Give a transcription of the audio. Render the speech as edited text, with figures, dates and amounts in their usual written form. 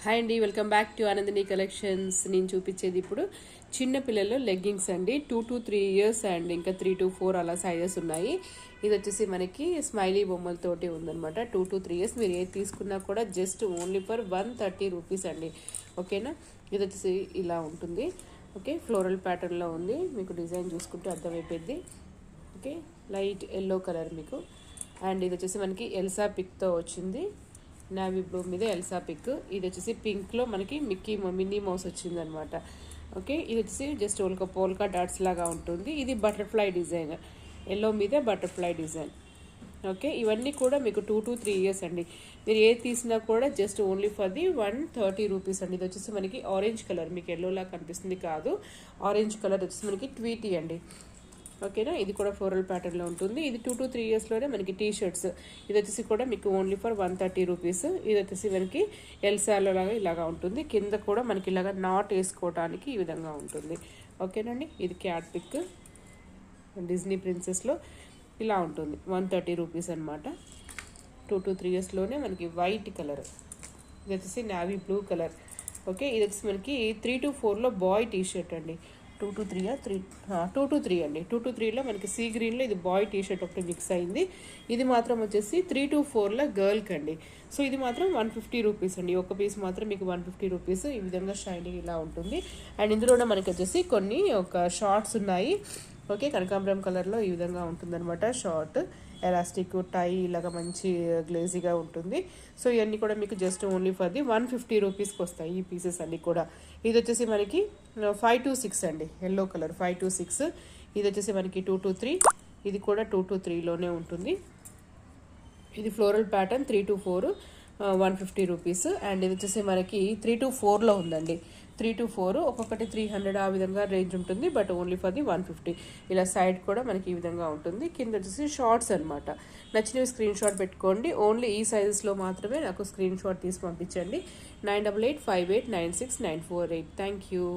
Hi అండి, welcome back to ఆనందిని collections. నేను చూపించేది ఇప్పుడు చిన్న పిల్లలు లెగ్గింగ్స్ అండి. 2 to 3 years అండ్ ఇంకా 3 to 4 అలా సైజెస్ ఉన్నాయి. ఇది వచ్చేసి మనకి స్మైలీ బొమ్మలతోటి ఉందన్నమాట. 2 to 3 years మీరు ఏది తీసుకున్నా కూడా జస్ట్ ఓన్లీ ఫర్ 130 రూపీస్ అండి. ఓకేనా, ఇది వచ్చేసి ఇలా ఉంటుంది. ఓకే, ఫ్లోరల్ ప్యాటర్న్లో ఉంది. మీకు డిజైన్ చూసుకుంటే అర్థమైపోయింది. ఓకే, లైట్ ఎల్లో కలర్ మీకు. అండ్ ఇది వచ్చేసి మనకి ఎల్సా పిక్తో వచ్చింది. నావీ బ్లూ మీద ఎల్సా పిక్. ఇది వచ్చేసి పింక్లో మనకి మినీ మౌస్ వచ్చిందనమాట. ఓకే, ఇది వచ్చేసి జస్ట్ ఒక పోల్కా డాట్స్ లాగా ఉంటుంది. ఇది బటర్ఫ్లై డిజైన్, ఎల్లో మీద బటర్ఫ్లై డిజైన్. ఓకే, ఇవన్నీ కూడా మీకు 2 to 3 years అండి. మీరు ఏది తీసినా కూడా just only for the 130 rupees అండి. ఇది వచ్చేసి మనకి ఆరెంజ్ కలర్, మీకు ఎల్లోలా కనిపిస్తుంది కాదు, ఆరెంజ్ కలర్ వచ్చేసి మనకి ట్వీటీ అండి. ఓకేనా, ఇది కూడా ఫ్లోరల్ ప్యాటర్న్లో ఉంటుంది. ఇది 2 to 3 yearsలోనే మనకి టీ షర్ట్స్. ఇది వచ్చేసి కూడా మీకు ఓన్లీ ఫర్ 130 రూపీస్. ఇది వచ్చేసి మనకి ఎల్సాలో లాగా ఇలాగా ఉంటుంది. కింద కూడా మనకి ఇలాగా నాట్ వేసుకోవడానికి ఈ విధంగా ఉంటుంది. ఓకేనండి, ఇది క్యాట్ పిక్ డిజ్నీ ప్రిన్సెస్లో ఇలా ఉంటుంది. 130 రూపీస్ అనమాట. 2 to 3 yearsలోనే మనకి వైట్ కలర్. ఇది వచ్చేసి నావీ బ్లూ కలర్. ఓకే, ఇది వచ్చేసి మనకి 3 to 4లో బాయ్ టీ షర్ట్ అండి. 2 to 3 అండి. 2 to 3లో మనకి సీ గ్రీన్లో ఇది బాయ్ టీ షర్ట్ ఒకటి మిక్స్ అయింది. ఇది మాత్రం వచ్చేసి 3 to 4లో గర్ల్కి అండి. సో ఇది మాత్రం 150 రూపీస్ అండి. ఒక పీస్ మాత్రం మీకు 150 రూపీస్. ఈ విధంగా షైనింగ్ ఇలా ఉంటుంది. అండ్ ఇందులోనే మనకి వచ్చేసి కొన్ని ఒక షార్ట్స్ ఉన్నాయి. ఓకే, కనకాంబరం కలర్లో ఈ విధంగా ఉంటుందన్నమాట. షార్ట్ ఎలాస్టిక్ టై ఇలాగా మంచి గ్లేజీగా ఉంటుంది. సో ఇవన్నీ కూడా మీకు జస్ట్ ఓన్లీ ఫర్ ది 150 రూపీస్కి వస్తాయి ఈ పీసెస్ అన్నీ కూడా. ఇది వచ్చేసి మనకి 5 to 6 అండి, ఎల్లో కలర్ 5 to 6. ఇది వచ్చేసి మనకి 2 to 3. ఇది కూడా 2 to 3లోనే ఉంటుంది. ఇది floral pattern 3 to 4, 150 rupees. And ఇది వచ్చేసి మనకి 3 to 4లో ఉందండి. 3 to 4 ఒక్కొక్కటి 300 ఆ విధంగా రేంజ్ ఉంటుంది. But only for the 150. ఇలా సైడ్ కూడా మనకి ఈ విధంగా ఉంటుంది. కింద వచ్చేసి షార్ట్స్ అనమాట. నచ్చినవి స్క్రీన్ షాట్ పెట్టుకోండి. ఓన్లీ ఈ సైజెస్లో మాత్రమే నాకు స్క్రీన్ షాట్ తీసి పంపించండి. 9885896948. Thank you.